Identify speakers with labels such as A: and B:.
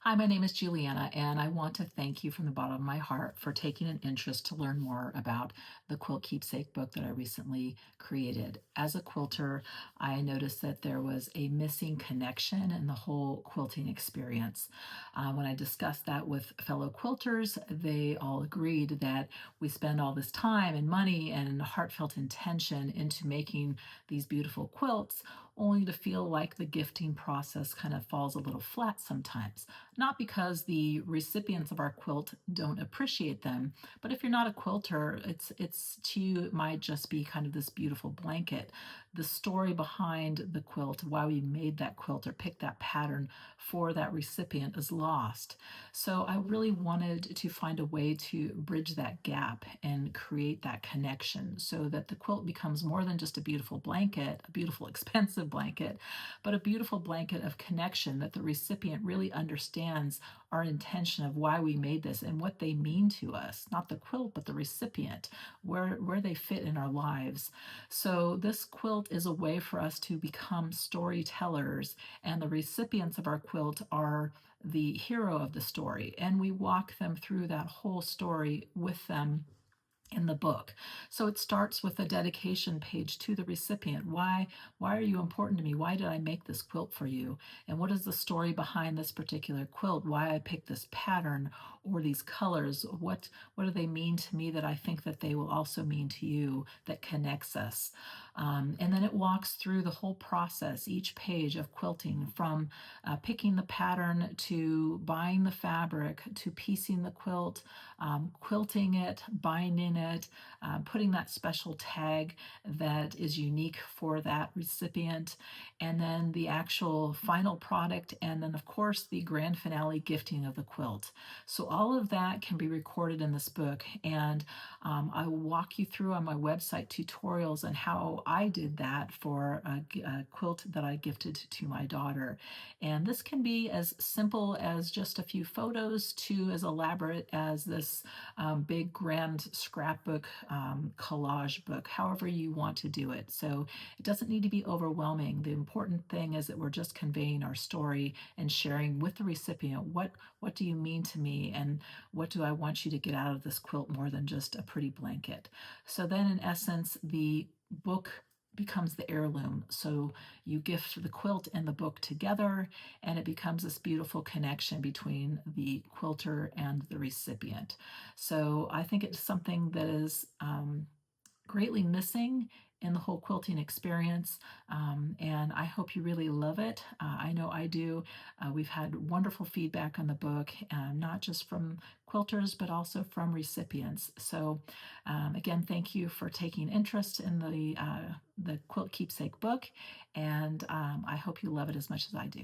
A: Hi, my name is Juliana, and I want to thank you from the bottom of my heart for taking an interest to learn more about the Quilt Keepsake book that I recently created. As a quilter, I noticed that there was a missing connection in the whole quilting experience. When I discussed that with fellow quilters, they all agreed that we spend all this time and money and heartfelt intention into making these beautiful quilts, only to feel like the gifting process kind of falls a little flat sometimes. Not because the recipients of our quilt don't appreciate them, but if you're not a quilter, it's to you it might just be kind of this beautiful blanket. The story behind the quilt, why we made that quilt or picked that pattern for that recipient is lost. So I really wanted to find a way to bridge that gap and create that connection so that the quilt becomes more than just a beautiful blanket, a beautiful expensive blanket, but a beautiful blanket of connection that the recipient really understands our intention of why we made this and what they mean to us, not the quilt, but the recipient, where they fit in our lives. So this quilt is a way for us to become storytellers, and the recipients of our quilt are the hero of the story, and we walk them through that whole story with them in the book. So it starts with a dedication page to the recipient. Why are you important to me? Why did I make this quilt for you? And what is the story behind this particular quilt? Why I picked this pattern or these colors? What do they mean to me that I think that they will also mean to you that connects us? And then it walks through the whole process, each page of quilting, from picking the pattern to buying the fabric to piecing the quilt, quilting it, binding it, putting that special tag that is unique for that recipient, and then the actual final product, and then of course the grand finale gifting of the quilt. So all of that can be recorded in this book, and I will walk you through on my website tutorials on how I did that for a quilt that I gifted to my daughter. And this can be as simple as just a few photos to as elaborate as this big grand scrapbook collage book, however you want to do it. So it doesn't need to be overwhelming. The important thing is that we're just conveying our story and sharing with the recipient what do you mean to me, and what do I want you to get out of this quilt more than just a pretty blanket. So then in essence, the book becomes the heirloom. So you gift the quilt and the book together, and it becomes this beautiful connection between the quilter and the recipient. So I think it's something that is greatly missing in the whole quilting experience, and I hope you really love it. I know I do. We've had wonderful feedback on the book, not just from quilters, but also from recipients. So again, thank you for taking interest in the Quilt Keepsake book, and I hope you love it as much as I do.